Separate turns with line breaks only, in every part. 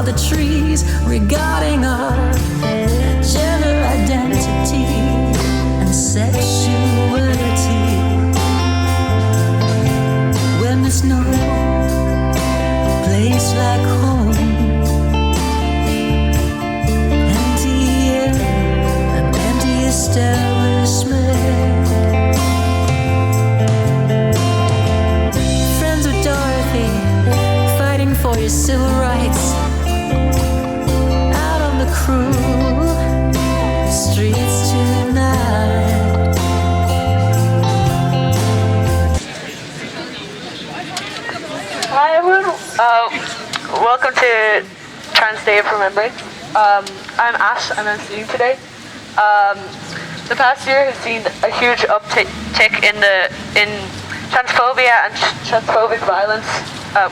of the trees regarding our gender identity and sexuality. When there's no place like home, empty air, an empty establishment. Friends with Dorothy, fighting for your civil rights. Out on the cruel streets tonight.
Hi everyone, welcome to Trans Day of Remembrance. I'm Ash and I'm speaking today. The past year has seen a huge uptick in transphobia and transphobic violence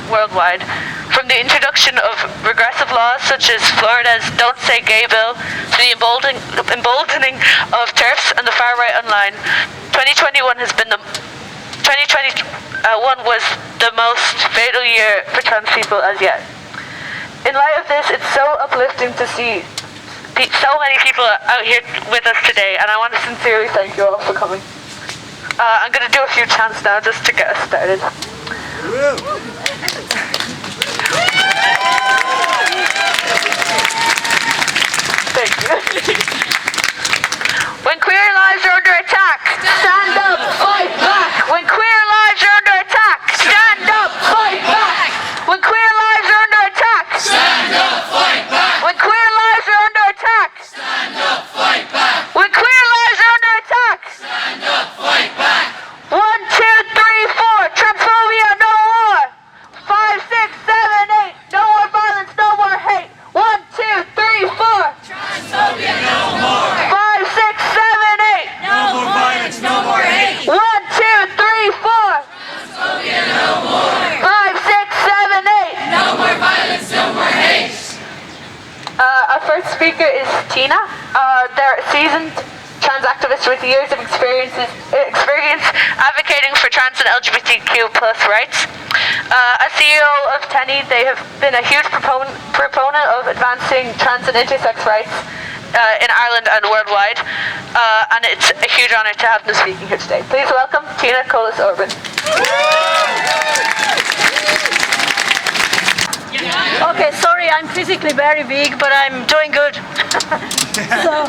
worldwide. From the introduction of regressive laws such as Florida's Don't Say Gay bill to the emboldening of TERFs and the far right online, 2021 was the most fatal year for trans people as yet. In light of this, it's so uplifting to see so many people out here with us today, and I want to sincerely thank you all for coming. I'm going to do a few chants now just to get us started. Thank you. When queer lives are under attack, stand up, fight back. When queer lives are under attack, stand up, fight back. When queer lives are under attack,
stand up, fight back.
when queer lives are under attack,
Stand up, fight back.
when queer lives are under attack.
Stand up, fight back.
1, 2, 3, 4, transphobia, no more. 5, 6, 7, 8, no more violence, no more hate. 1, 2, 3, 4.
Transphobia, no more.
5, 6, 7, 8.
No more violence, no more hate.
1, 2, 3, 4.
Transphobia, no more.
5, 6, 7, 8.
No more violence, no more hate.
Our first speaker is Tina. They're a seasoned trans activists with years of experience advocating for trans and LGBTQ plus rights. As CEO of Teni, they have been a huge proponent of advancing trans and intersex rights in Ireland and worldwide, and it's a huge honour to have them speaking here today. Please welcome Tina Kolos Orban.
Okay, sorry, I'm physically very weak, but I'm doing good. So,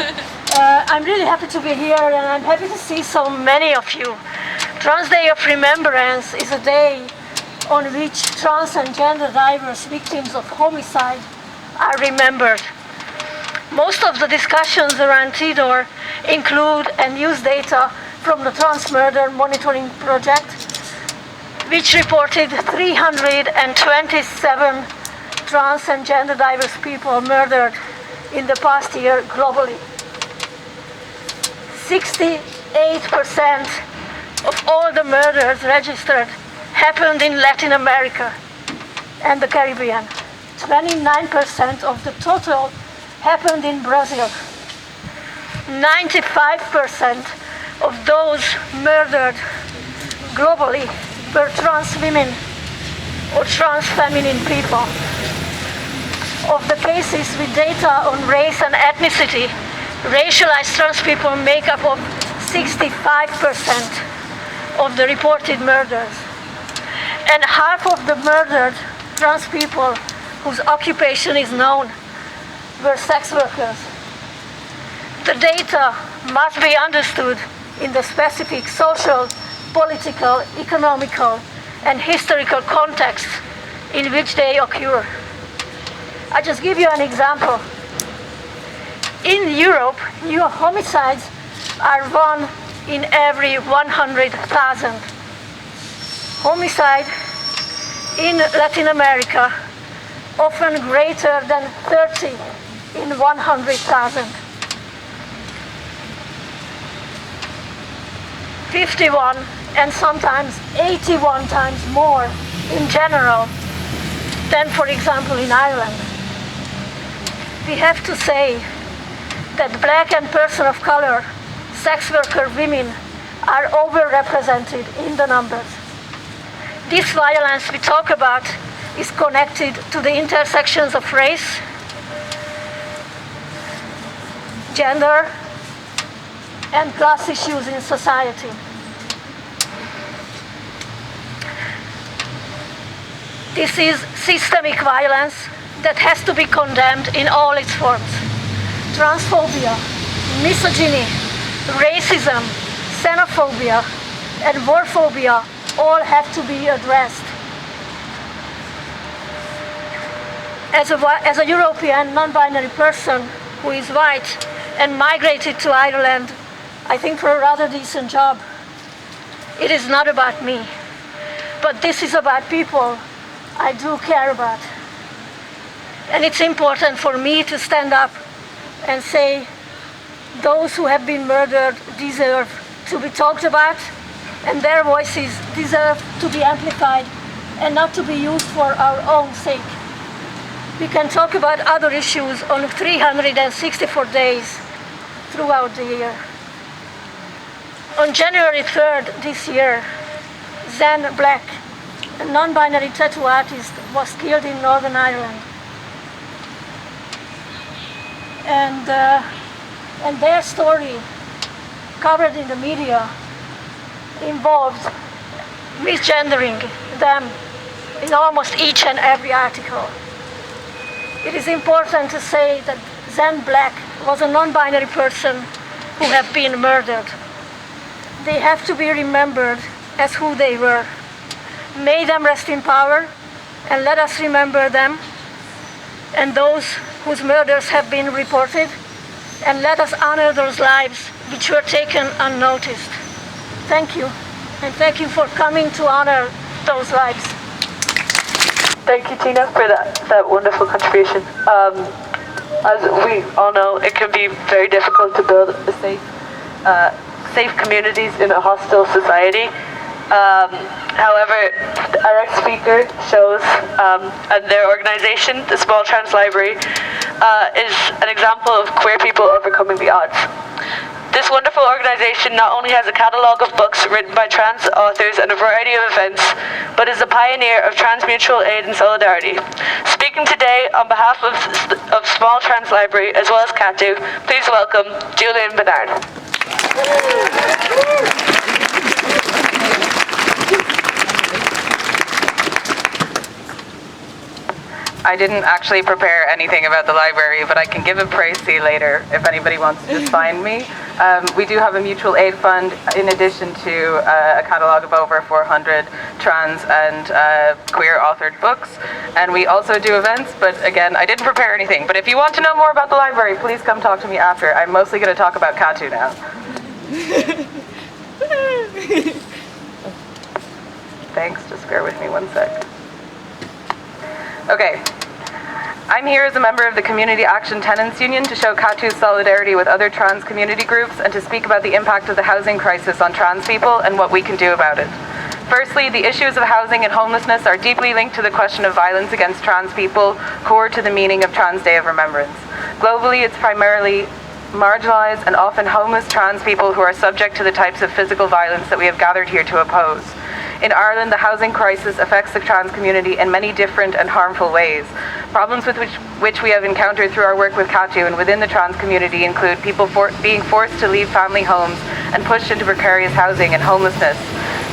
I'm really happy to be here, and I'm happy to see so many of you. Trans Day of Remembrance is a day on which trans and gender diverse victims of homicide are remembered. Most of the discussions around TDOR include and use data from the Trans Murder Monitoring Project, which reported 327 trans and gender diverse people murdered in the past year globally. 68% of all the murders registered happened in Latin America and the Caribbean. 29% of the total happened in Brazil. 95% of those murdered globally were trans women or trans feminine people. Of the cases with data on race and ethnicity, racialized trans people make up of 65% of the reported murders. And half of the murdered trans people whose occupation is known were sex workers. The data must be understood in the specific social, political, economical, and historical context in which they occur. I just give you an example. In Europe, new homicides are 1 in every 100,000. Homicide in Latin America, often greater than 30 in 100,000. 51 and sometimes 81 times more in general than, for example, in Ireland. We have to say that Black and person of color, sex worker women are overrepresented in the numbers. This violence we talk about is connected to the intersections of race, gender, and class issues in society. This is systemic violence that has to be condemned in all its forms. Transphobia, misogyny, racism, xenophobia, and wordphobia all have to be addressed. As a European non-binary person who is white and migrated to Ireland, I think for a rather decent job, it is not about me, but this is about people I do care about. And it's important for me to stand up and say those who have been murdered deserve to be talked about, and their voices deserve to be amplified and not to be used for our own sake. We can talk about other issues on 364 days throughout the year. On January 3rd this year, Zen Black, a non-binary tattoo artist, was killed in Northern Ireland. And their story, covered in the media, involved misgendering them in almost each and every article. It is important to say that Zen Black was a non-binary person who have been murdered. They have to be remembered as who they were. May them rest in power, and let us remember them and those whose murders have been reported, and let us honor those lives which were taken unnoticed. Thank you, and thank you for coming to honor those lives.
Thank you, Tina, for that wonderful contribution. As we all know, it can be very difficult to build a safe communities in a hostile society. However, our next speaker shows, and their organization, the Small Trans Library, is an example of queer people overcoming the odds. This wonderful organization not only has a catalogue of books written by trans authors and a variety of events, but is a pioneer of trans mutual aid and solidarity. Speaking today on behalf of Small Trans Library as well as CATU, please welcome Julian Bernard.
I didn't actually prepare anything about the library, but I can give a précis later if anybody wants to just find me. We do have a mutual aid fund in addition to a catalogue of over 400 trans and queer authored books. And we also do events, but again, I didn't prepare anything. But if you want to know more about the library, please come talk to me after. I'm mostly going to talk about CATU now. Thanks, just bear with me one sec. Okay, I'm here as a member of the Community Action Tenants Union to show CATU's solidarity with other trans community groups and to speak about the impact of the housing crisis on trans people and what we can do about it. Firstly, the issues of housing and homelessness are deeply linked to the question of violence against trans people, core to the meaning of Trans Day of Remembrance. Globally, it's primarily marginalized and often homeless trans people who are subject to the types of physical violence that we have gathered here to oppose. In Ireland, the housing crisis affects the trans community in many different and harmful ways. Problems with which we have encountered through our work with CATU and within the trans community include people being forced to leave family homes and pushed into precarious housing and homelessness.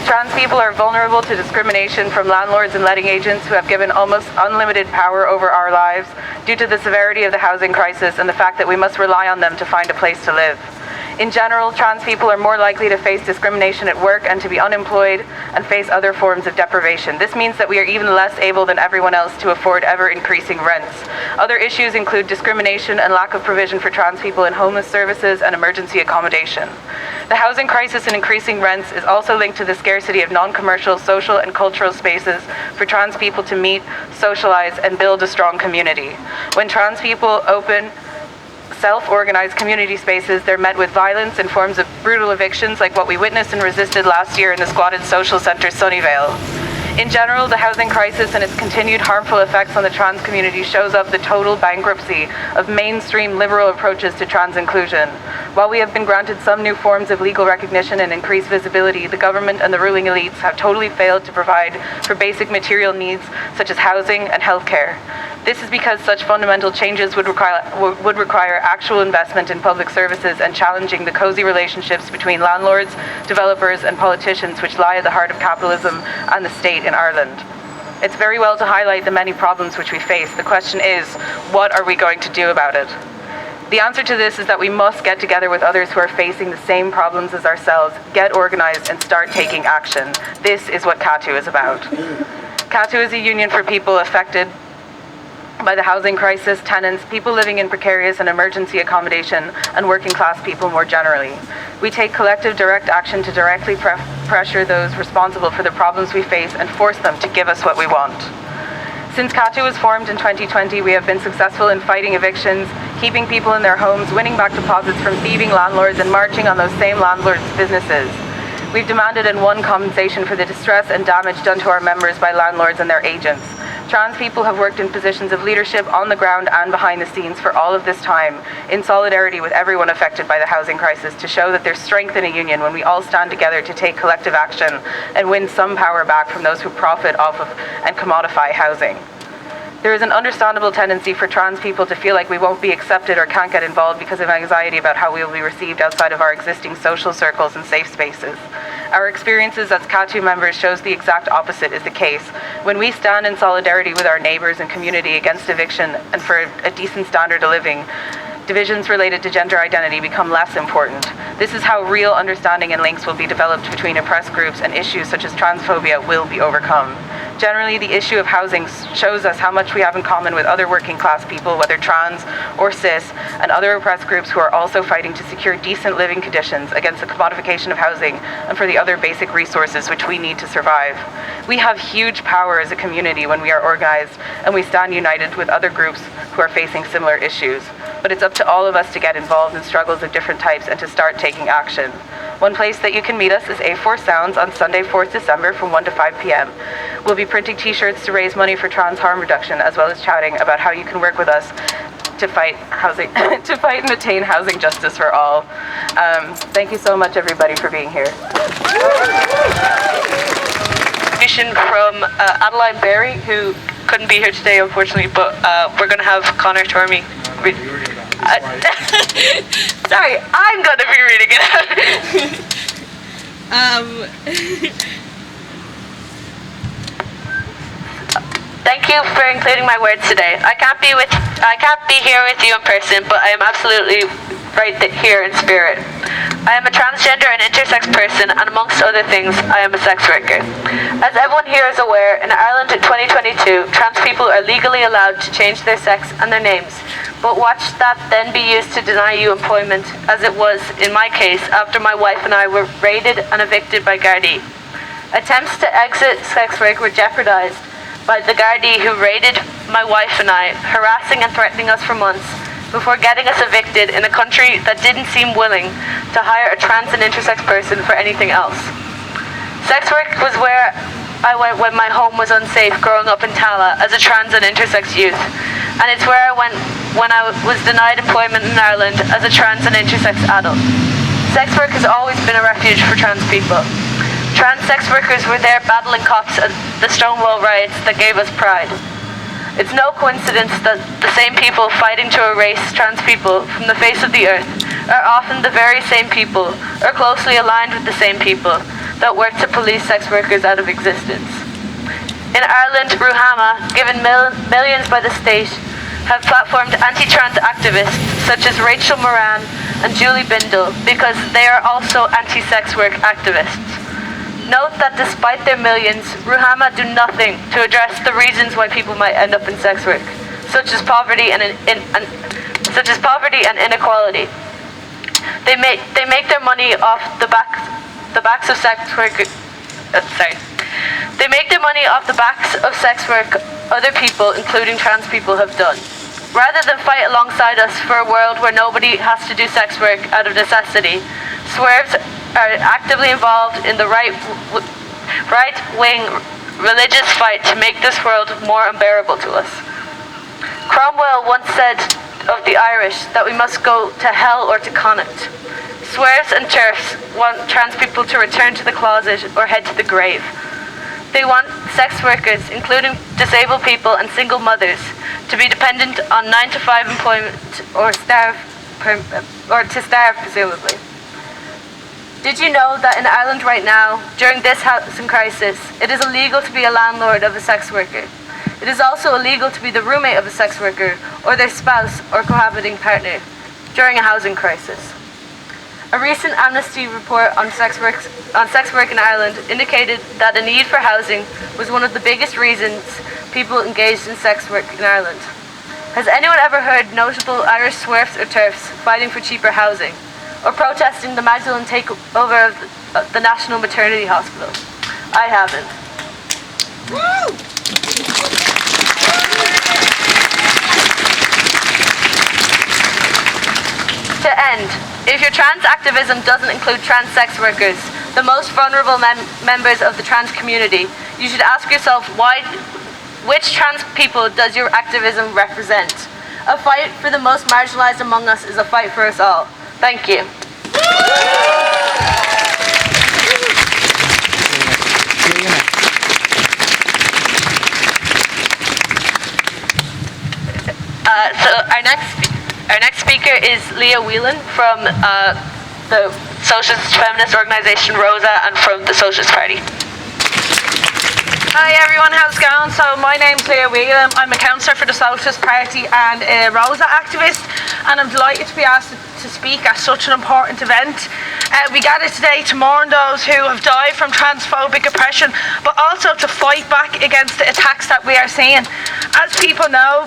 Trans people are vulnerable to discrimination from landlords and letting agents who have given almost unlimited power over our lives due to the severity of the housing crisis and the fact that we must rely on them to find a place to live. In general, trans people are more likely to face discrimination at work and to be unemployed and face other forms of deprivation. This means that we are even less able than everyone else to afford ever-increasing rents. Other issues include discrimination and lack of provision for trans people in homeless services and emergency accommodation. The housing crisis and increasing rents is also linked to the scarcity of non-commercial, social and cultural spaces for trans people to meet, socialize and build a strong community. When trans people open self-organized community spaces, they're met with violence in forms of brutal evictions like what we witnessed and resisted last year in the squatted social centre Sunnyvale. In general, the housing crisis and its continued harmful effects on the trans community shows up the total bankruptcy of mainstream liberal approaches to trans inclusion. While we have been granted some new forms of legal recognition and increased visibility, the government and the ruling elites have totally failed to provide for basic material needs such as housing and healthcare. This is because such fundamental changes would require actual investment in public services and challenging the cosy relationships between landlords, developers and politicians which lie at the heart of capitalism and the state in Ireland. It's very well to highlight the many problems which we face. The question is, what are we going to do about it? The answer to this is that we must get together with others who are facing the same problems as ourselves, get organised and start taking action. This is what CATU is about. CATU is a union for people affected by the housing crisis, tenants, people living in precarious and emergency accommodation, and working class people more generally. We take collective direct action to directly pressure those responsible for the problems we face and force them to give us what we want. Since CATU was formed in 2020, we have been successful in fighting evictions, keeping people in their homes, winning back deposits from thieving landlords, and marching on those same landlords' businesses. We've demanded and won compensation for the distress and damage done to our members by landlords and their agents. Trans people have worked in positions of leadership on the ground and behind the scenes for all of this time, in solidarity with everyone affected by the housing crisis, to show that there's strength in a union when we all stand together to take collective action and win some power back from those who profit off of and commodify housing. There is an understandable tendency for trans people to feel like we won't be accepted or can't get involved because of anxiety about how we will be received outside of our existing social circles and safe spaces. Our experiences as CATU members shows the exact opposite is the case. When we stand in solidarity with our neighbours and community against eviction and for a decent standard of living, divisions related to gender identity become less important. This is how real understanding and links will be developed between oppressed groups, and issues such as transphobia will be overcome. Generally, the issue of housing shows us how much we have in common with other working class people, whether trans or cis, and other oppressed groups who are also fighting to secure decent living conditions against the commodification of housing and for the other basic resources which we need to survive. We have huge power as a community when we are organized and we stand united with other groups who are facing similar issues. But it's up to all of us to get involved in struggles of different types and to start taking action. One place that you can meet us is A4 Sounds on Sunday, 4th December from 1 to 5 p.m. We'll be printing t-shirts to raise money for trans harm reduction, as well as chatting about how you can work with us to fight housing, to fight and attain housing justice for all. Thank you so much, everybody, for being here.
From Adeline Berry, who couldn't be here today, unfortunately, but we're going to have Connor Tormey. Sorry, I'm going to be reading it out. Thank you for including my words today. I can't be here with you in person, but I am absolutely right here in spirit. I am a transgender and intersex person, and amongst other things, I am a sex worker. As everyone here is aware, in Ireland in 2022, trans people are legally allowed to change their sex and their names. But watch that then be used to deny you employment, as it was in my case after my wife and I were raided and evicted by Gardaí. Attempts to exit sex work were jeopardised by the Gardaí who raided my wife and I, harassing and threatening us for months before getting us evicted in a country that didn't seem willing to hire a trans and intersex person for anything else. Sex work was where I went when my home was unsafe growing up in Tala as a trans and intersex youth, and it's where I went when I was denied employment in Ireland as a trans and intersex adult. Sex work has always been a refuge for trans people. Trans sex workers were there battling cops at the Stonewall riots that gave us pride. It's no coincidence that the same people fighting to erase trans people from the face of the earth are often the very same people, or closely aligned with the same people, that work to police sex workers out of existence. In Ireland, Ruhama, given millions by the state, have platformed anti-trans activists such as Rachel Moran and Julie Bindel because they are also anti-sex work activists. Note that despite their millions, Ruhama do nothing to address the reasons why people might end up in sex work, such as poverty and inequality. They make their money off the backs of sex work. They make their money off the backs of sex work other people, including trans people, have done. Rather than fight alongside us for a world where nobody has to do sex work out of necessity, swerves are actively involved in the right-wing religious fight to make this world more unbearable to us. Cromwell once said of the Irish that we must go to hell or to Connacht. Swears and turfs want trans people to return to the closet or head to the grave. They want sex workers, including disabled people and single mothers, to be dependent on 9 to 5 employment or to starve, presumably. Did you know that in Ireland right now, during this housing crisis, it is illegal to be a landlord of a sex worker? It is also illegal to be the roommate of a sex worker or their spouse or cohabiting partner during a housing crisis. A recent Amnesty report on sex work in Ireland indicated that the need for housing was one of the biggest reasons people engaged in sex work in Ireland. Has anyone ever heard notable Irish swerfs or turfs fighting for cheaper housing, or protesting the Magdalene takeover of the National Maternity Hospital? I haven't. Woo! To end, if your trans activism doesn't include trans sex workers, the most vulnerable members of the trans community, you should ask yourself which trans people does your activism represent? A fight for the most marginalised among us is a fight for us all. Thank you. So our next speaker is Leah Whelan from the socialist feminist organisation Rosa and from the Socialist Party.
Hi everyone, how's it going? So my name's Leah Whelan. I'm a councillor for the Socialist Party and a Rosa activist, and I'm delighted to be asked to speak at such an important event. We gathered today to mourn those who have died from transphobic oppression, but also to fight back against the attacks that we are seeing. As people know,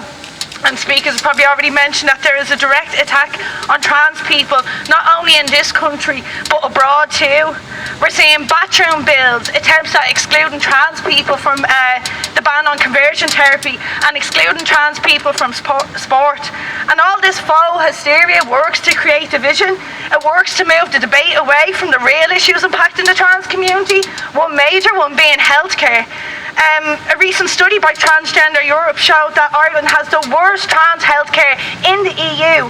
and speakers have probably already mentioned, that there is a direct attack on trans people, not only in this country, but abroad too. We're seeing bathroom bills, attempts at excluding trans people from the ban on conversion therapy, and excluding trans people from sport. And all this faux hysteria works to create division. It works to move the debate away from the real issues impacting the trans community, one major one being healthcare. A recent study by Transgender Europe showed that Ireland has the worst trans healthcare in the EU.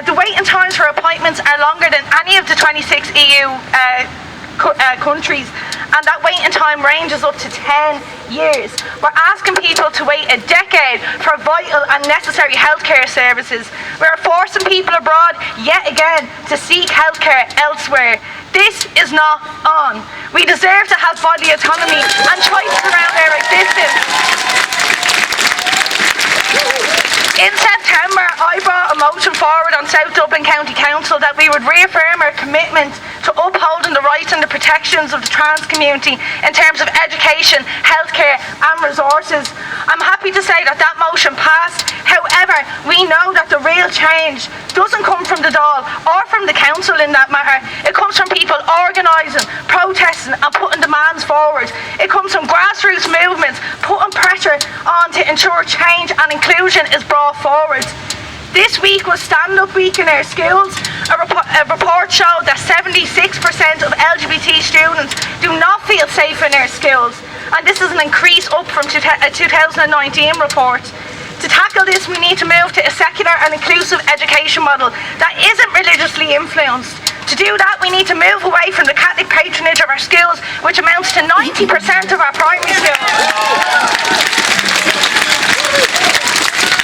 The waiting times for appointments are longer than any of the 26 EU countries, and that waiting time ranges up to 10 years. We're asking people to wait a decade for vital and necessary healthcare services. We're forcing people abroad yet again to seek healthcare elsewhere. This is not on. We deserve to have body autonomy and choices around our existence. In September, I brought a motion forward on South Dublin County Council that we would reaffirm our commitment to upholding the rights and the protections of the trans community in terms of education, healthcare and resources. I'm happy to say that that motion passed. However, we know that the real change doesn't come from the Dáil or from the council in that matter. It comes from people organising, protesting and putting demands forward. It comes from grassroots movements putting pressure on to ensure change and inclusion is brought forward. This week was stand-up week in our schools. A report showed that 76% of LGBT students do not feel safe in our schools, and this is an increase up from a 2019 report. To tackle this, we need to move to a secular and inclusive education model that isn't religiously influenced. To do that, we need to move away from the Catholic patronage of our schools, which amounts to 90% of our primary schools.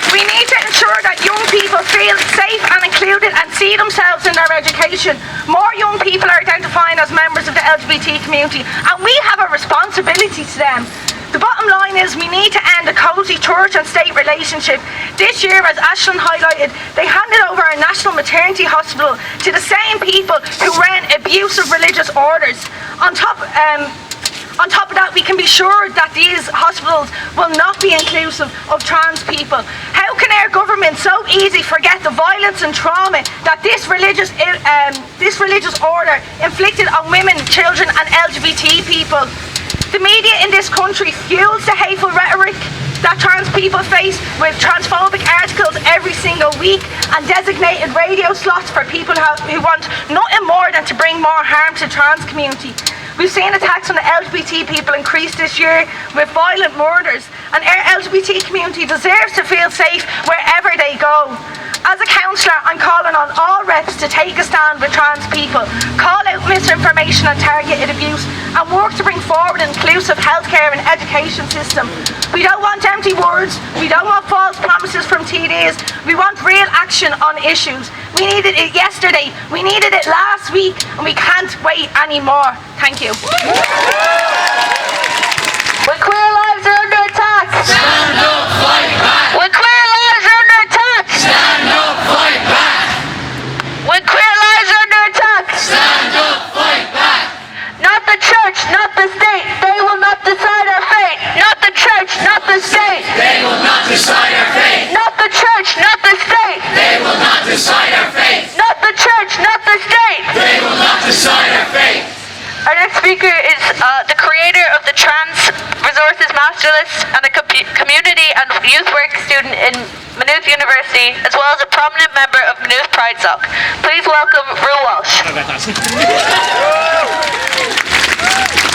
We need to ensure that young people feel safe and included and see themselves in their education. More young people are identifying as members of the LGBT community, and we have a responsibility to them. The bottom line is we need to end a cosy church and state relationship. This year, as Ashton highlighted, they handed over a national maternity hospital to the same people who ran abusive religious orders. On top of that, we can be sure that these hospitals will not be inclusive of trans people. How can our government so easily forget the violence and trauma that this religious order inflicted on women, children and LGBT people? The media in this country fuels the hateful rhetoric that trans people face with transphobic articles every single week and designated radio slots for people who want nothing more than to bring more harm to the trans community. We've seen attacks on the LGBT people increase this year with violent murders, and our LGBT community deserves to feel safe wherever they go. As a councillor, I'm calling on all reps to take a stand with trans people, call out misinformation and targeted abuse, and work to bring forward an inclusive healthcare and education system. We don't want empty words, we don't want false promises from TDs, we want real action on issues. We needed it yesterday, we needed it last week, and we can't wait anymore. Thank you.
When queer lives are under attack,
Stand up, fight back.
when queer lives are under attack,
Stand up, fight back.
when queer lives are under attack,
Stand up, fight back.
not the church, not the state, they will not decide our fate. Not the church, not the state,
They will not decide our fate.
not the church, not the state,
They will not decide our fate.
not the church, not the state.
They will not decide our fate.
Our next speaker is the creator of the Trans Resources Master List and a community and youth work student in Maynooth University, as well as a prominent member of Maynooth Pride Sock. Please welcome Rue Walsh.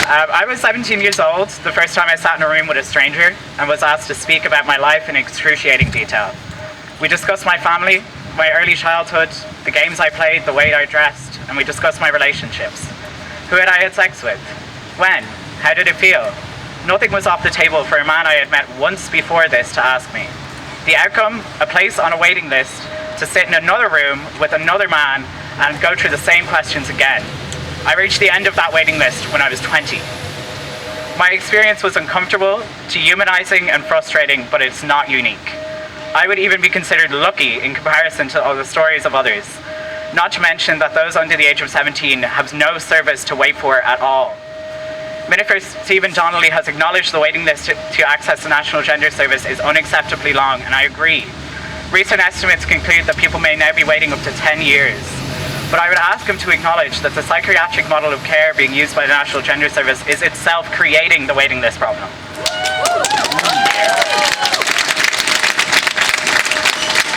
I was 17 years old the first time I sat in a room with a stranger and was asked to speak about my life in excruciating detail. We discussed my family, my early childhood, the games I played, the way I dressed, and we discussed my relationships. Who had I had sex with? When? How did it feel? Nothing was off the table for a man I had met once before this to ask me. The outcome? A place on a waiting list to sit in another room with another man and go through the same questions again. I reached the end of that waiting list when I was 20. My experience was uncomfortable, dehumanizing and frustrating, but it's not unique. I would even be considered lucky in comparison to all the stories of others. Not to mention that those under the age of 17 have no service to wait for at all. Minister Stephen Donnelly has acknowledged the waiting list to access the National Gender Service is unacceptably long, and I agree. Recent estimates conclude that people may now be waiting up to 10 years. But I would ask him to acknowledge that the psychiatric model of care being used by the National Gender Service is itself creating the waiting list problem.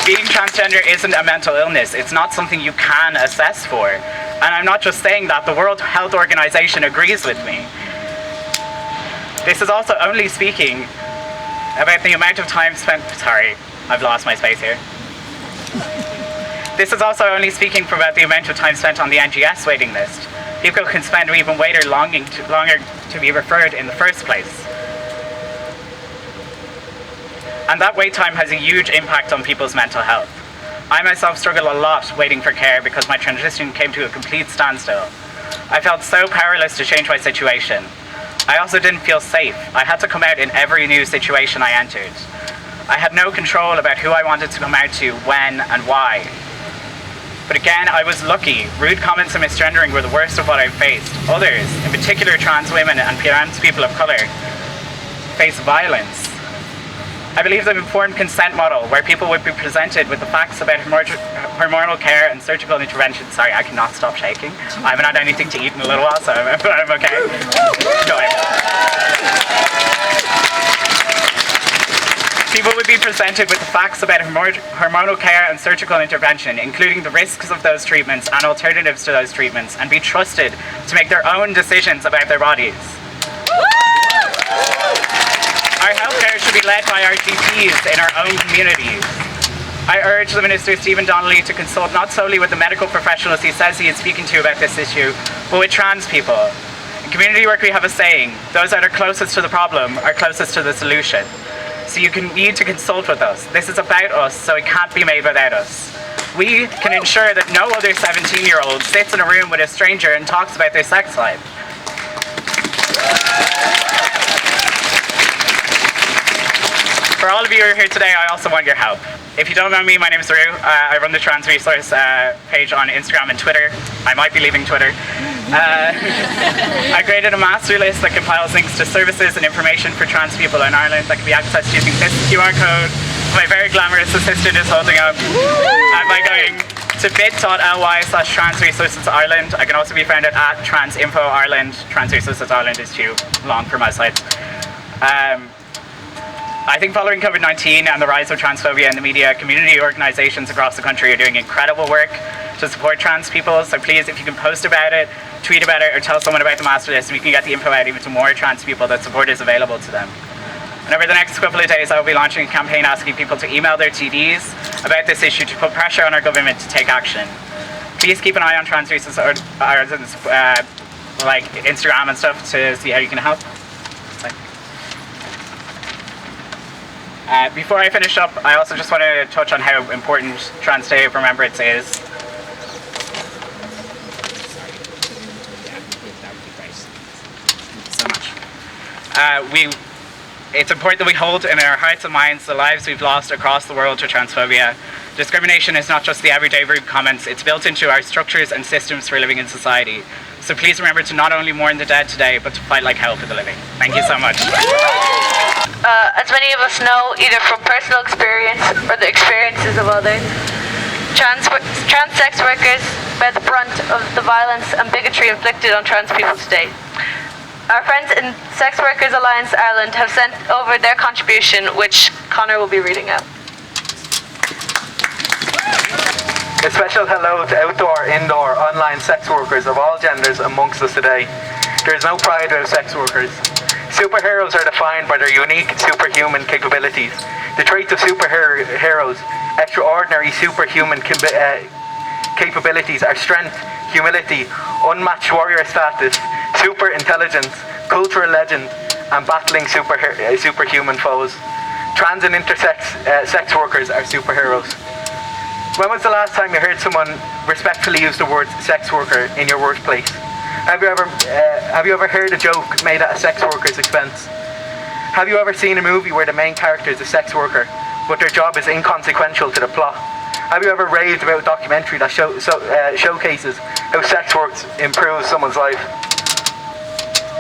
Being transgender isn't a mental illness. It's not something you can assess for. And I'm not just saying that, the World Health Organization agrees with me. This is also only speaking about the amount of time spent... Sorry, I've lost my space here. This is also only speaking about the amount of time spent on the NGS waiting list. People can spend even longer to be referred in the first place. And that wait time has a huge impact on people's mental health. I myself struggle a lot waiting for care because my transition came to a complete standstill. I felt so powerless to change my situation. I also didn't feel safe. I had to come out in every new situation I entered. I had no control about who I wanted to come out to, when, and why. But again, I was lucky. Rude comments and misgendering were the worst of what I faced. Others, in particular trans women and trans people of colour, face violence. I believe the informed consent model, where people would be presented with the facts about hormonal care and surgical intervention. Sorry, I cannot stop shaking. I haven't had anything to eat in a little while, so I'm okay. People would be presented with the facts about hormonal care and surgical intervention, including the risks of those treatments and alternatives to those treatments, and be trusted to make their own decisions about their bodies. Our healthcare should be led by our GPs in our own communities. I urge the Minister Stephen Donnelly to consult not solely with the medical professionals he says he is speaking to about this issue, but with trans people. In community work we have a saying, those that are closest to the problem are closest to the solution. So you need to consult with us. This is about us, so it can't be made without us. We can ensure that no other 17-year-old sits in a room with a stranger and talks about their sex life. For all of you who are here today, I also want your help. If you don't know me, my name is Rue. I run the Trans Resource page on Instagram and Twitter. I might be leaving Twitter. I created a master list that compiles links to services and information for trans people in Ireland that can be accessed using this QR code my very glamorous assistant is holding up. And by going to bit.ly/transresourcesireland. I can also be found at @transinfoireland. Trans Resources Ireland is too long for my site. I think following COVID-19 and the rise of transphobia in the media, community organisations across the country are doing incredible work to support trans people. So please, if you can post about it, tweet about it, or tell someone about the master list, we can get the info out even to more trans people that support is available to them. And over the next couple of days, I will be launching a campaign asking people to email their TDs about this issue to put pressure on our government to take action. Please keep an eye on Trans Resources like Instagram and stuff to see how you can help. Before I finish up, I also just want to touch on how important Trans Day of Remembrance is. It's important that we hold in our hearts and minds the lives we've lost across the world to transphobia. Discrimination is not just the everyday rude comments, it's built into our structures and systems for living in society. So please remember to not only mourn the dead today, but to fight like hell for the living. Thank you so much.
As many of us know, either from personal experience or the experiences of others, trans sex workers bear the brunt of the violence and bigotry inflicted on trans people today. Our friends in Sexworkers Alliance Ireland have sent over their contribution, which Connor will be reading out.
A special hello to outdoor, indoor, online sex workers of all genders amongst us today. There is no pride without sex workers. Superheroes are defined by their unique superhuman capabilities. The traits of superheroes, extraordinary superhuman capabilities are strength, humility, unmatched warrior status, super intelligence, cultural legend, and battling superhuman foes. Trans and intersex sex workers are superheroes. When was the last time you heard someone respectfully use the word sex worker in your workplace? Have you ever heard a joke made at a sex worker's expense? Have you ever seen a movie where the main character is a sex worker, but their job is inconsequential to the plot? Have you ever raved about a documentary that showcases how sex work improves someone's life?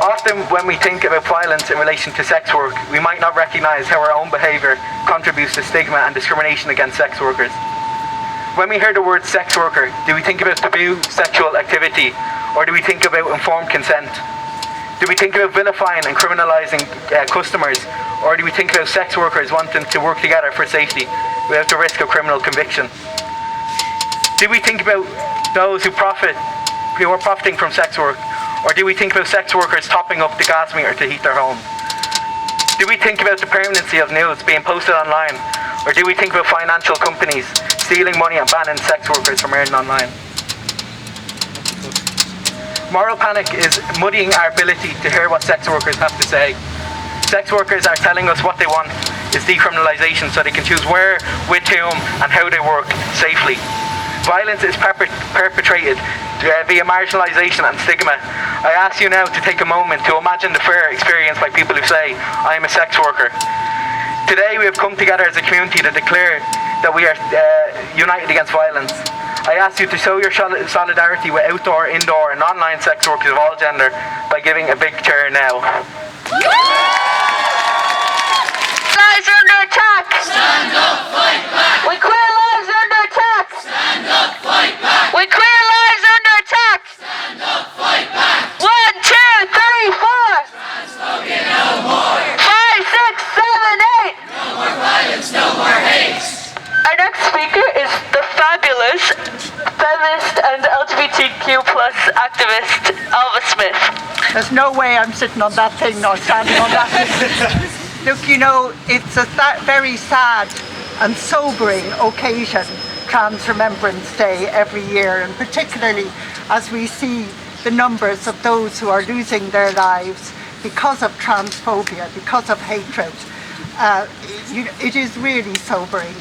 Often when we think about violence in relation to sex work, we might not recognise how our own behaviour contributes to stigma and discrimination against sex workers. When we hear the word sex worker, do we think about taboo sexual activity, or do we think about informed consent? Do we think about vilifying and criminalising customers, or do we think about sex workers wanting to work together for safety without the risk of criminal conviction? Do we think about those who are profiting from sex work, or do we think about sex workers topping up the gas meter to heat their home? Do we think about the permanency of nudes being posted online, or do we think about financial companies stealing money and banning sex workers from earning online? Moral panic is muddying our ability to hear what sex workers have to say. Sex workers are telling us what they want is decriminalisation so they can choose where, with whom and how they work safely. Violence is perpetrated via marginalisation and stigma. I ask you now to take a moment to imagine the fear experienced by people who say, I am a sex worker. Today we have come together as a community to declare that we are united against violence. I ask you to show your solidarity with outdoor, indoor and online sex workers of all gender by giving a big cheer now.
Lives are under attack!
Stand up, fight back!
We queer lives are under attack!
Stand up, fight back!
We queer lives are under attack!
Stand up, fight back!
1, 2, 3, 4!
Transphobia no more!
5, 6, 7, 8!
No more violence, no more hate!
Our next speaker is the fabulous feminist and LGBTQ+ activist Ailbhe Smyth.
There's no way I'm sitting on that thing nor standing on that thing. Look, you know, it's a very sad and sobering occasion, Trans Remembrance Day every year, and particularly as we see the numbers of those who are losing their lives because of transphobia, because of hatred. It is really sobering.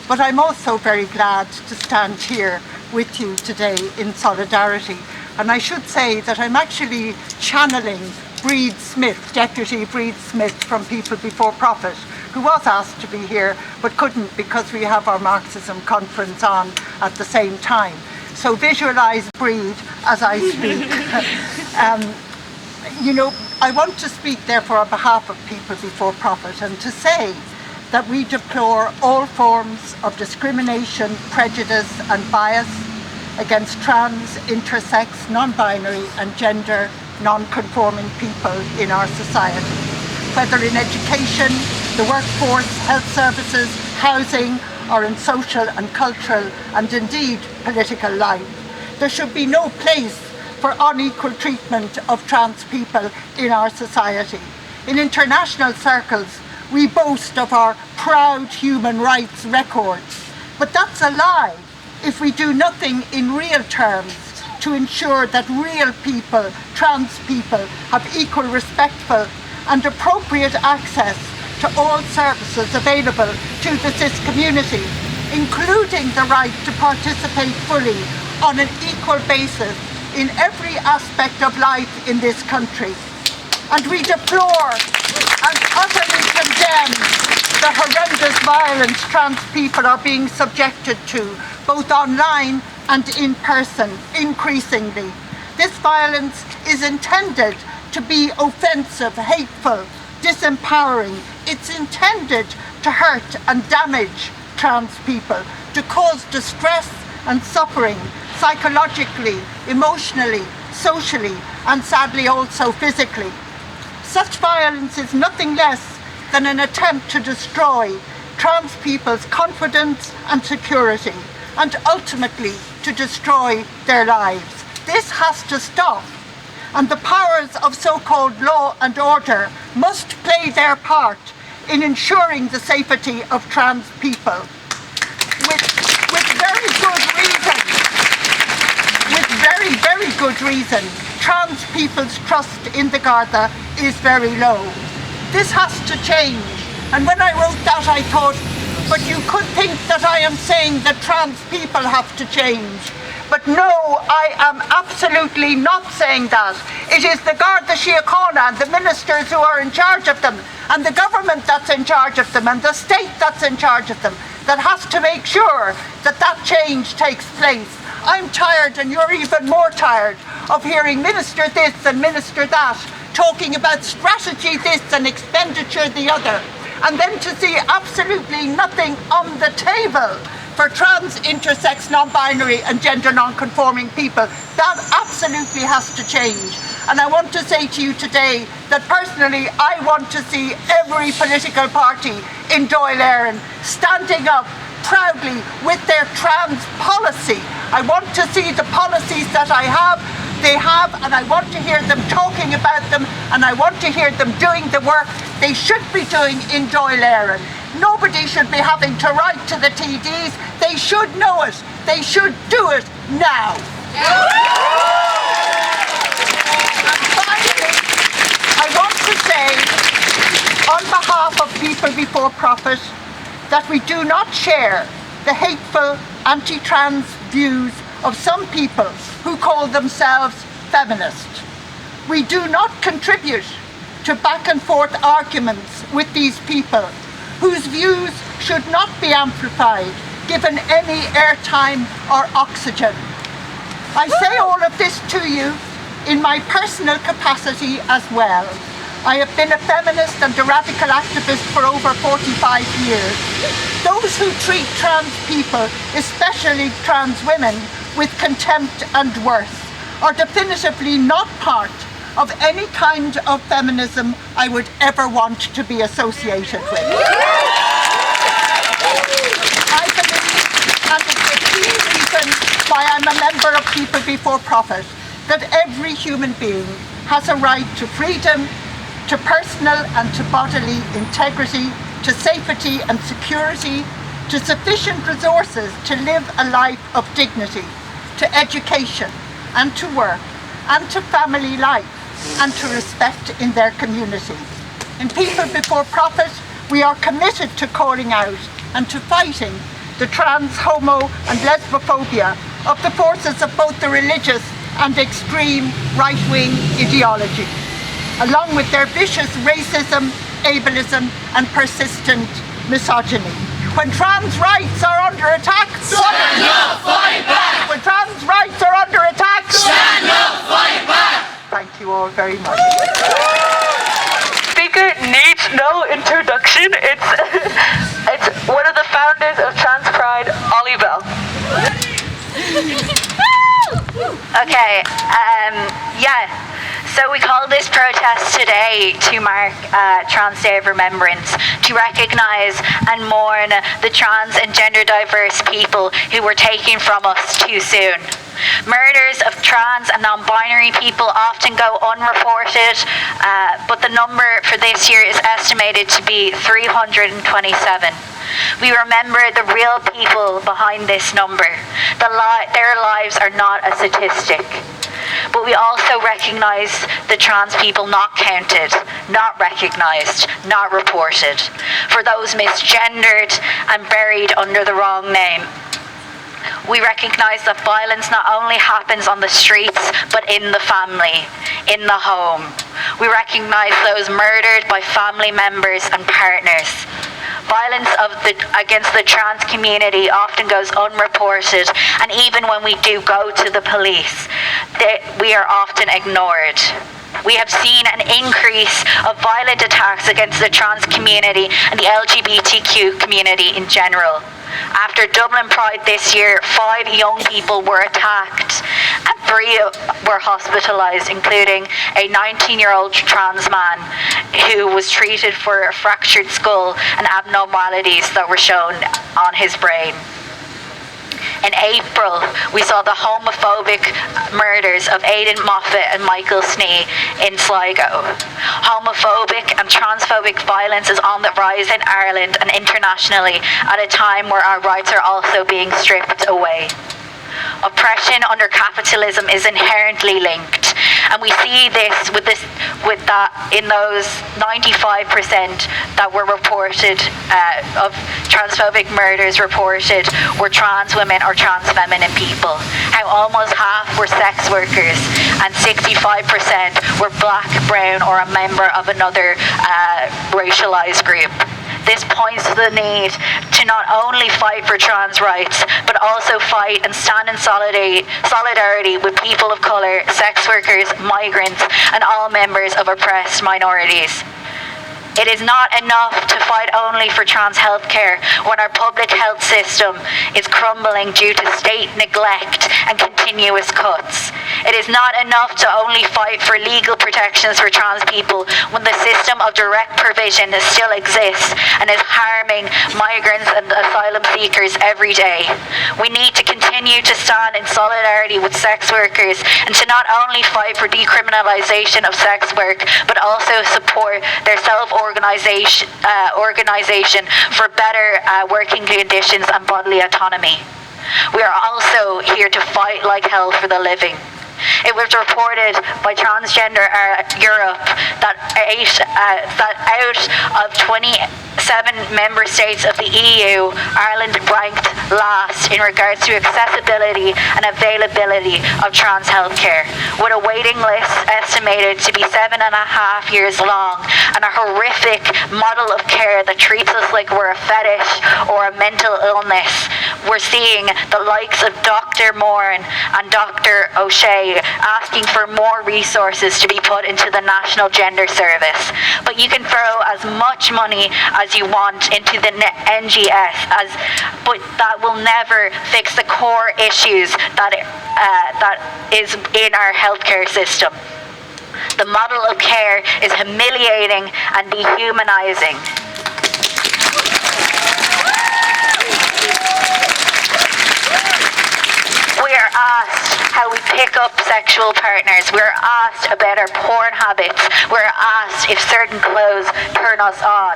But I'm also very glad to stand here with you today in solidarity. And I should say that I'm actually channeling Breed Smith, Deputy Breed Smith from People Before Profit, who was asked to be here but couldn't because we have our Marxism conference on at the same time. So visualise Breed as I speak. You know, I want to speak therefore on behalf of People Before Profit and to say that we deplore all forms of discrimination, prejudice and bias against trans, intersex, non-binary and gender non-conforming people in our society, whether in education, the workforce, health services, housing, or in social and cultural and indeed political life. There should be no place for unequal treatment of trans people in our society. In international circles, we boast of our proud human rights records, But that's a lie if we do nothing in real terms to ensure that real people, trans people, have equal, respectful and appropriate access to all services available to the cis community, including the right to participate fully on an equal basis in every aspect of life in this country. And we deplore and utterly condemn the horrendous violence trans people are being subjected to, both online and in person, increasingly. This violence is intended to be offensive, hateful, disempowering. It's intended to hurt and damage trans people, to cause distress and suffering psychologically, emotionally, socially, and sadly also physically. Such violence is nothing less than an attempt to destroy trans people's confidence and security, and ultimately to destroy their lives. This has to stop, and the powers of so-called law and order must play their part in ensuring the safety of trans people. With very good reason, very good reason, trans people's trust in the Garda is very low. This has to change. And when I wrote that, I thought, but you could think that I am saying that trans people have to change. But no, I am absolutely not saying that. It is the Garda Síochána and the ministers who are in charge of them, and the government that's in charge of them, and the state that's in charge of them, that has to make sure that that change takes place. I'm tired, and you're even more tired, of hearing minister this and minister that, talking about strategy this and expenditure the other, and then to see absolutely nothing on the table for trans, intersex, non-binary and gender non-conforming people. That absolutely has to change. And I want to say to you today that personally I want to see every political party in Dáil Éireann standing up proudly with their trans policy. I want to see the policies that they have, and I want to hear them talking about them, and I want to hear them doing the work they should be doing in Dáil Éireann. Nobody should be having to write to the TDs. They should know it. They should do it now. And finally, I want to say, on behalf of People Before Profit, that we do not share the hateful anti-trans views of some people who call themselves feminist. We do not contribute to back and forth arguments with these people whose views should not be amplified, given any airtime or oxygen. I say all of this to you in my personal capacity as well. I have been a feminist and a radical activist for over 45 years. Those who treat trans people, especially trans women, with contempt and worth are definitively not part of any kind of feminism I would ever want to be associated with. I believe, and it's the key reason why I'm a member of People Before Profit, that every human being has a right to freedom, to personal and to bodily integrity, to safety and security, to sufficient resources to live a life of dignity, to education and to work and to family life, and to respect in their community. In People Before Profit, we are committed to calling out and to fighting the trans, homo and lesbophobia of the forces of both the religious and extreme right-wing ideology, along with their vicious racism, ableism and persistent misogyny. When trans rights are under attack,
Stand up, fight back!
When trans rights are under attack,
Stand up, fight back!
Thank you all very much.
Speaker needs no introduction. It's one of the founders of Trans Pride, Ollie Bell.
Okay, so we call this protest today to mark Trans Day of Remembrance, to recognise and mourn the trans and gender diverse people who were taken from us too soon. Murders of trans and non-binary people often go unreported, but the number for this year is estimated to be 327. We remember the real people behind this number. Their lives are not a statistic. But we also recognise the trans people not counted, not recognised, not reported, for those misgendered and buried under the wrong name. We recognise that violence not only happens on the streets, but in the family, in the home. We recognise those murdered by family members and partners. Violence against the trans community often goes unreported, and even when we do go to the police, we are often ignored. We have seen an increase of violent attacks against the trans community and the LGBTQ community in general. After Dublin Pride this year, 5 young people were attacked and 3 were hospitalised, including a 19-year-old trans man who was treated for a fractured skull and abnormalities that were shown on his brain. In April, we saw the homophobic murders of Aidan Moffat and Michael Snee in Sligo. Homophobic and transphobic violence is on the rise in Ireland and internationally at a time where our rights are also being stripped away. Oppression under capitalism is inherently linked, and we see this with that in those 95% that were reported of transphobic murders reported were trans women or trans feminine people. How almost half were sex workers and 65% were black, brown, or a member of another racialized group. This points to the need to not only fight for trans rights, but also fight and stand in solidarity with people of colour, sex workers, migrants, and all members of oppressed minorities. It is not enough to fight only for trans healthcare when our public health system is crumbling due to state neglect and continuous cuts. It is not enough to only fight for legal protections for trans people when the system of direct provision still exists and is harming migrants and asylum seekers every day. We need to continue to stand in solidarity with sex workers and to not only fight for decriminalisation of sex work, but also support their self-organisation for better working conditions and bodily autonomy. We are also here to fight like hell for the living. It was reported by Transgender Europe that out of 27 member states of the EU, Ireland ranked last in regards to accessibility and availability of trans healthcare, with a waiting list estimated to be 7.5 years long and a horrific model of care that treats us like we're a fetish or a mental illness. We're seeing the likes of Dr. Moran and Dr. O'Shea asking for more resources to be put into the National Gender Service. But you can throw as much money as you want into the NGS, but that will never fix the core issues that is in our healthcare system. The model of care is humiliating and dehumanizing. We are asked how we pick up sexual partners. We're asked about our porn habits. We're asked if certain clothes turn us on.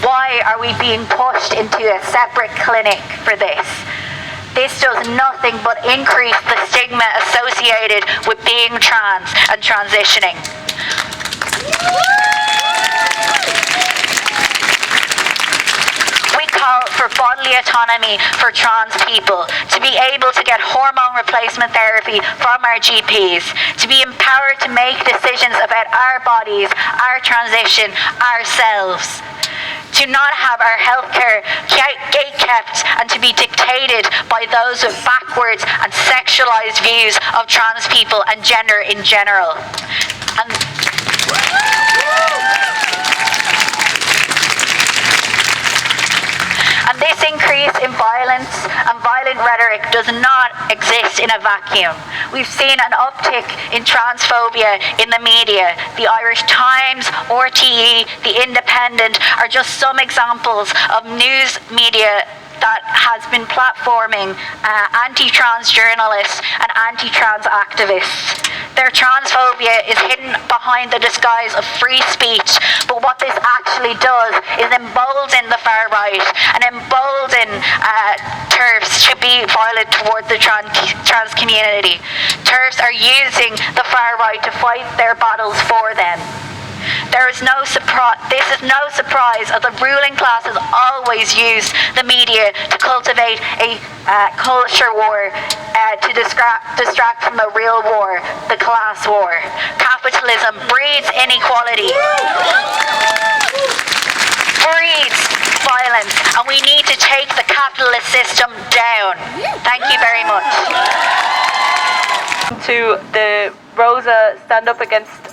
Why are we being pushed into a separate clinic for this? This does nothing but increase the stigma associated with being trans and transitioning. Call for bodily autonomy for trans people, to be able to get hormone replacement therapy from our GPs, to be empowered to make decisions about our bodies, our transition, ourselves, to not have our healthcare gate-kept and to be dictated by those with backwards and sexualized views of trans people and gender in general. And this increase in violence and violent rhetoric does not exist in a vacuum. We've seen an uptick in transphobia in the media. The Irish Times, RTE, The Independent are just some examples of news media that has been platforming anti-trans journalists and anti-trans activists. Their transphobia is hidden behind the disguise of free speech, but what this actually does is embolden the far right and embolden TERFs to be violent towards the trans community. TERFs are using the far right to fight their battles for them. This is no surprise, as the ruling class has always used the media to cultivate a culture war to distract from the real war, the class war. Capitalism breeds inequality, breeds violence, and we need to take the capitalist system down. Thank you very much.
To the Rosa Stand Up Against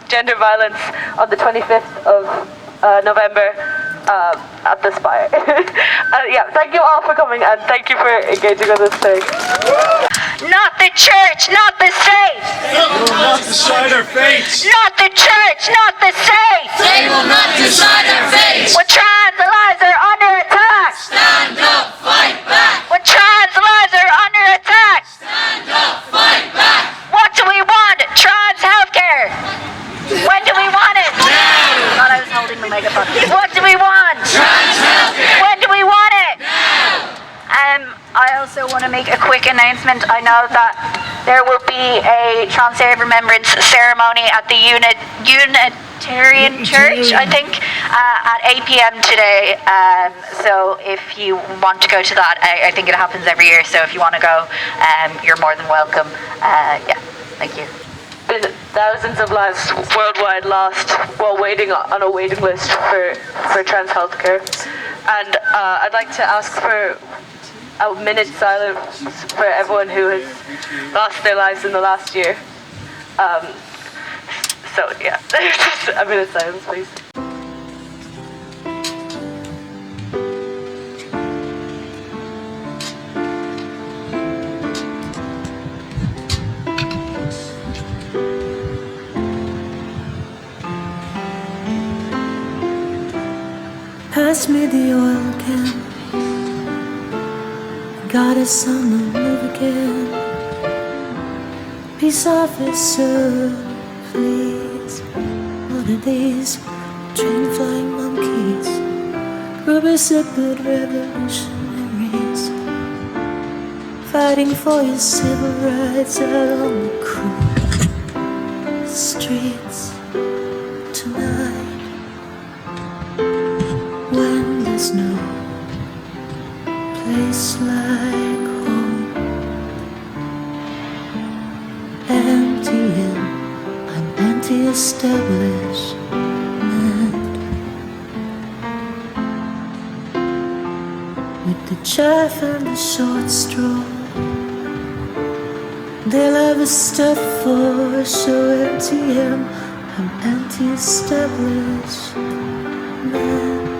Gender Violence on the 25th of November at the Spire. Yeah, thank you all for coming and thank you for engaging with us today.
Not the church, not the state.
They will not decide our fates.
Not the church, not the state.
They will not decide our fates.
When trans lives are under attack.
Stand up, fight back.
When trans lives are under attack.
Stand up, fight back.
What do we want? Trans healthcare. When do we want it?
Now.
I thought I was holding the megaphone. What do we want?
Trans healthcare.
When do we want it?
Now.
I also want to make a quick announcement. I know that there will be a Trans Day of Remembrance ceremony at the Unitarian Church, I think, at 8 p.m. today. So if you want to go to that, I think it happens every year. So if you want to go, you're more than welcome. Yeah, thank you.
Been thousands of lives worldwide lost while waiting on a waiting list for trans healthcare. And I'd like to ask for a minute's silence for everyone who has lost their lives in the last year. So yeah, just a minute's silence, please.
Pass me the oil can. Goddess on the move again. Peace officer, please. One of these train flying monkeys, rubber zippered revolutionaries, fighting for your civil rights out on the cruel streets tonight. When there's no place like home, empty and I'm anti-establishment. With the chaff and the short straw, they'll have a stuff for a show. MTM, I'm anti-establishment.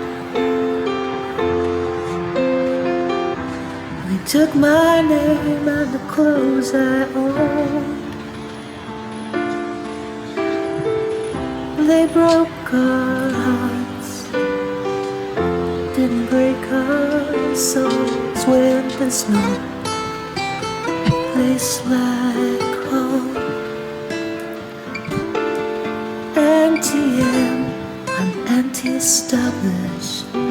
Took my name and the clothes I owned. They broke our hearts, didn't break our souls. When there's no place like home, MTM, I'm anti-establishment.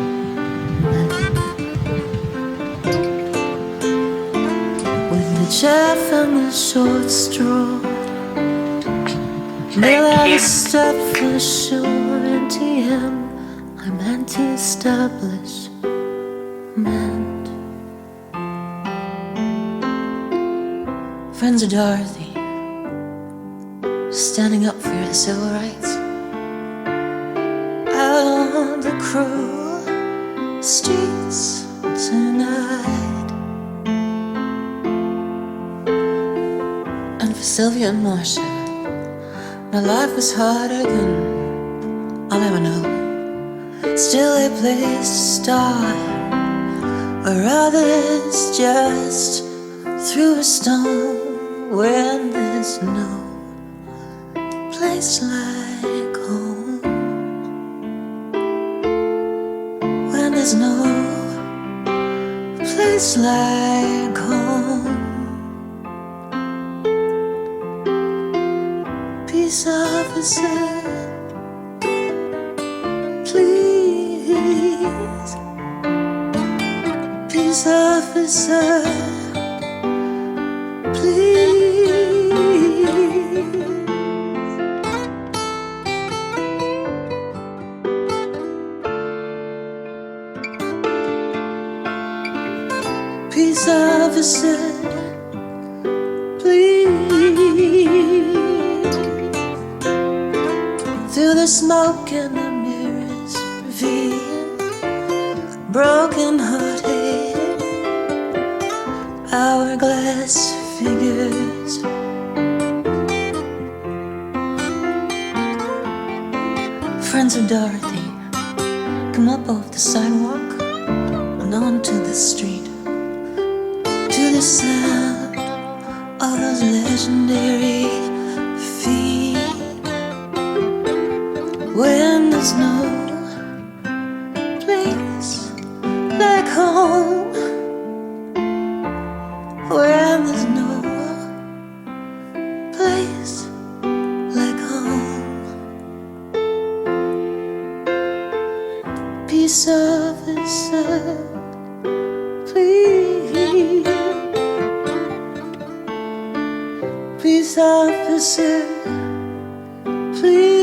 Chaff and the short straw, they'll have a step for sure. NTM, I'm anti-establishment. Friends of Dorothy, standing up for your civil rights out on the cruel streets tonight. Sylvia and Marcia, my life was harder than I'll ever know. Still a place to start where others just threw a stone. When there's no place like home, when there's no place like home. Peace officer, please. Peace officer, please. Peace officer, please. Through the smoke and the mirrors reveal broken hearted hourglass figures. Friends of Dorothy come up off the sidewalk and onto the street, to the sound of those legendary feet. When there's no place like home, when there's no place like home. Peace officer, please. Peace officer, please.